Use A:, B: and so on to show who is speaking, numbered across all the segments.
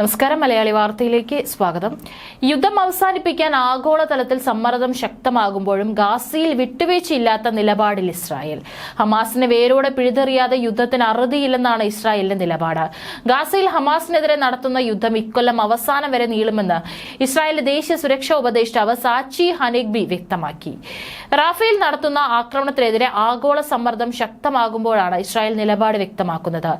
A: നമസ്കാരം. മലയാളി വാർത്തയിലേക്ക് സ്വാഗതം. യുദ്ധം അവസാനിപ്പിക്കാൻ ആഗോളതലത്തിൽ സമ്മർദ്ദം ശക്തമാകുമ്പോഴും ഗാസയിൽ വിട്ടുവീഴ്ചയില്ലാത്ത നിലപാടിൽ ഇസ്രായേൽ. ഹമാസിനെ വേരോടെ പിഴുതെറിയാതെ യുദ്ധത്തിന് അറുതിയില്ലെന്നാണ് ഇസ്രായേലിന്റെ നിലപാട്. ഗാസയിൽ ഹമാസിനെതിരെ നടത്തുന്ന യുദ്ധം ഇക്കൊല്ലം അവസാനം വരെ നീളുമെന്ന് ഇസ്രായേലിന്റെ ദേശീയ സുരക്ഷാ ഉപദേഷ്ടാവ് സാച്ചി ഹനേഗ്ബി വ്യക്തമാക്കി. റാഫേൽ നടത്തുന്ന ആക്രമണത്തിനെതിരെ ആഗോള സമ്മർദ്ദം ശക്തമാകുമ്പോഴാണ് ഇസ്രായേൽ നിലപാട് വ്യക്തമാക്കുന്നത്.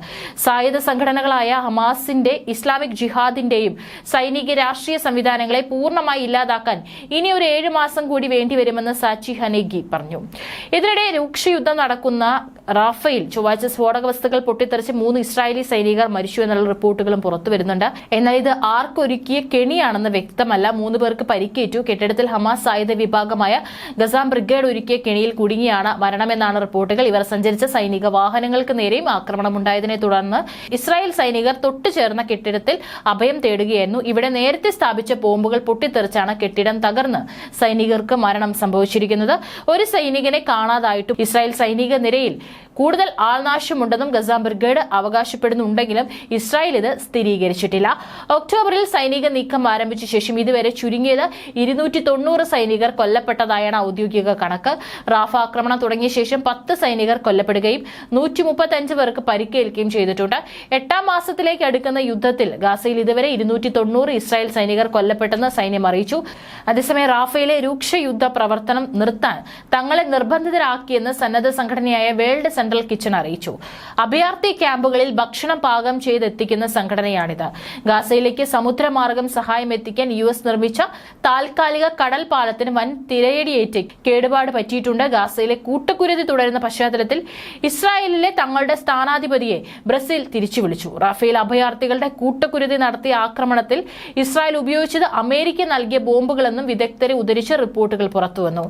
A: സായുധ സംഘടനകളായ ഹമാസിന്റെ ഇസ്ലാമിക് ജിഹാദിന്റെയും സൈനിക രാഷ്ട്രീയ സംവിധാനങ്ങളെ പൂർണ്ണമായി ഇല്ലാതാക്കാൻ ഇനി ഒരു 7 മാസം കൂടി വേണ്ടിവരുമെന്ന് സാച്ചി ഹനേഗി പറഞ്ഞു. ഇതിനിടെ രൂക്ഷയുദ്ധം നടക്കുന്ന റാഫേൽ ചൊവ്വാഴ്ച സ്ഫോടക വസ്തുക്കൾ പൊട്ടിത്തെറിച്ച് 3 ഇസ്രായേലി സൈനികർ മരിച്ചു എന്നുള്ള റിപ്പോർട്ടുകളും പുറത്തുവരുന്നുണ്ട്. എന്നാൽ ഇത് ആർക്കൊരുക്കിയ കെണിയാണെന്ന് വ്യക്തമല്ല. 3 പേർക്ക് പരിക്കേറ്റു. കെട്ടിടത്തിൽ ഹമാസ് സായുധ വിഭാഗമായ ഗസാം ബ്രിഗേഡ് ഒരുക്കിയ കെണിയിൽ കുടുങ്ങിയാണ് മരണമെന്നാണ് റിപ്പോർട്ടുകൾ. ഇവർ സഞ്ചരിച്ച സൈനിക വാഹനങ്ങൾക്ക് നേരെയും ആക്രമണമുണ്ടായതിനെ തുടർന്ന് ഇസ്രായേൽ സൈനികർ തൊട്ടുചേർന്ന കെട്ടിടത്തിൽ അഭയം തേടുകയായിരുന്നു. ഇവിടെ നേരത്തെ സ്ഥാപിച്ച ബോംബുകൾ പൊട്ടിത്തെറിച്ചാണ് കെട്ടിടം തകർന്ന് സൈനികർക്ക് മരണം സംഭവിച്ചിരിക്കുന്നത്. ഒരു സൈനികനെ കാണാതായിട്ടും ഇസ്രായേൽ സൈനിക നിരയിൽ കൂടുതൽ ആൾനാശമുണ്ടെന്നും ഗസാം ബ്രിഗേഡ് അവകാശപ്പെടുന്നുണ്ടെങ്കിലും ഇസ്രായേൽ ഇത് സ്ഥിരീകരിച്ചിട്ടില്ല. ഒക്ടോബറിൽ സൈനിക നീക്കം ആരംഭിച്ച ശേഷം ഇതുവരെ ചുരുങ്ങിയത് 290 സൈനികർ കൊല്ലപ്പെട്ടതായാണ് ഔദ്യോഗിക കണക്ക്. റാഫ ആക്രമണം തുടങ്ങിയ ശേഷം 10 സൈനികർ കൊല്ലപ്പെടുകയും 135 പേർക്ക് പരിക്കേൽക്കുകയും ചെയ്തിട്ടുണ്ട്. 8ാം മാസത്തിലേക്ക് അടുക്കുന്ന യുദ്ധത്തിൽ ഗാസയിൽ ഇതുവരെ 290 ഇസ്രായേൽ സൈനികർ കൊല്ലപ്പെട്ടെന്ന് സൈന്യം അറിയിച്ചു. അതേസമയം റാഫയിലെ രൂക്ഷ യുദ്ധ പ്രവർത്തനം നിർത്താൻ തങ്ങളെ നിർബന്ധിതരാക്കിയെന്ന് സന്നദ്ധ സംഘടനയായ വേൾഡ് സെൻട്രൽ കിച്ചൺ അറിയിച്ചു. അഭയാർത്ഥി ക്യാമ്പുകളിൽ ഭക്ഷണം പാകം ചെയ്തെത്തിക്കുന്ന സംഘടനയാണിത്. ഗാസയിലേക്ക് സമുദ്രമാർഗം സഹായം എത്തിക്കാൻ US നിർമ്മിച്ച താൽക്കാലിക കടൽ പാലത്തിന് വൻ തിരയടിയേറ്റ് കേടുപാട് പറ്റിയിട്ടുണ്ട്. ഗാസയിലെ കൂട്ടക്കുരുതി തുടരുന്ന പശ്ചാത്തലത്തിൽ ഇസ്രായേലിലെ തങ്ങളുടെ സ്ഥാനാധിപതിയെ ബ്രസീൽ തിരിച്ചു വിളിച്ചു. റാഫേൽ അഭയാർത്ഥികളുടെ കൂട്ടക്കുരുതി നടത്തിയ ആക്രമണത്തിൽ ഇസ്രായേൽ ഉപയോഗിച്ചത് അമേരിക്ക നൽകിയ ബോംബുകളെന്നും വിദഗ്ധരെ ഉദ്ധരിച്ച് റിപ്പോർട്ടുകൾ പുറത്തുവന്നു.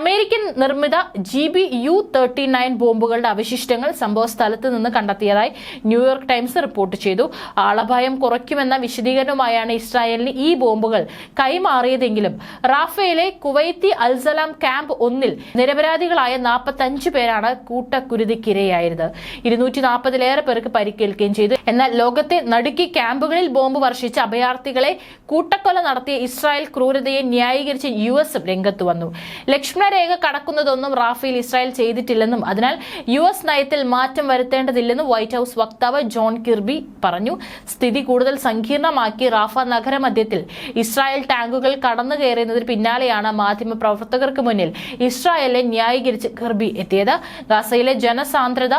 A: അമേരിക്കൻ നിർമ്മിത GBU-39 ബോംബുകളുടെ അവശിഷ്ടങ്ങൾ സംഭവ സ്ഥലത്ത് നിന്ന് കണ്ടെത്തിയതായി ന്യൂയോർക്ക് ടൈംസ് റിപ്പോർട്ട് ചെയ്തു. ആളഭയം കുറയ്ക്കുമെന്ന വിശദീകരണവുമായാണ് ഇസ്രായേലിന് ഈ ബോംബുകൾ കൈമാറിയതെങ്കിലും റാഫേലെ കുവൈത്തി അൽസലാം ക്യാമ്പ് 1-ൽ നിരപരാധികളായ 45 പേരാണ് കൂട്ടക്കുരുതിക്കിരയായത്. 240-ലേറെ പേർക്ക് പരിക്കേൽക്കുകയും ചെയ്തു. എന്നാൽ ലോകത്തെ നടുക്കി ക്യാമ്പുകളിൽ ബോംബ് വർഷിച്ച അഭയാർത്ഥികളെ കൂട്ടക്കൊല നടത്തിയ ഇസ്രായേൽ ക്രൂരതയെ ന്യായീകരിച്ച് US രംഗത്ത് വന്നു. ലക്ഷ്മണരേഖ കടക്കുന്നതൊന്നും റാഫേൽ ഇസ്രായേൽ ചെയ്തിട്ടില്ലെന്നും അതിനാൽ US നയത്തിൽ മാറ്റം വരുത്തേണ്ടതില്ലെന്നും വൈറ്റ് ഹൌസ് വക്താവ് ജോൺ കിർബി പറഞ്ഞു. സ്ഥിതി കൂടുതൽ സങ്കീർണമാക്കി റാഫ നഗരമധ്യത്തിൽ ഇസ്രായേൽ ടാങ്കുകൾ കടന്നു കയറുന്നതിന് പിന്നാലെയാണ് മാധ്യമ പ്രവർത്തകർക്ക് മുന്നിൽ ഇസ്രായേലിനെ ന്യായീകരിച്ച് കിർബി എത്തിയത്. ഗാസയിലെ ജനസാന്ദ്രത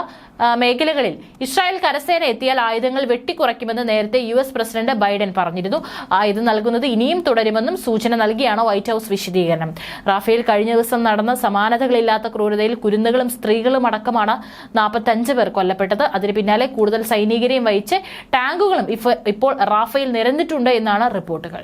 A: മേഖലകളിൽ ഇസ്രായേൽ കരസേന എത്തിയാൽ ആയുധങ്ങൾ വെട്ടിക്കുറയ്ക്കുമെന്ന് നേരത്തെ US പ്രസിഡന്റ് ബൈഡൻ പറഞ്ഞിരുന്നു. ആയുധം നൽകുന്നത് ഇനിയും തുടരുമെന്നും സൂചന നൽകിയാണ് വൈറ്റ് ഹൌസ് വിശദീകരണം. റാഫേൽ കഴിഞ്ഞ ദിവസം നടന്ന സമാനതകളില്ലാത്ത ക്രൂരതയിൽ കുരുന്നുകളും സ്ത്രീകളും അടക്കമാണ് 45 പേർ കൊല്ലപ്പെട്ടത്. അതിന് പിന്നാലെ കൂടുതൽ സൈനികരെയും വഹിച്ച് ടാങ്കുകളും ഇപ്പോൾ റാഫേൽ നിരന്നിട്ടുണ്ട് എന്നാണ് റിപ്പോർട്ടുകൾ.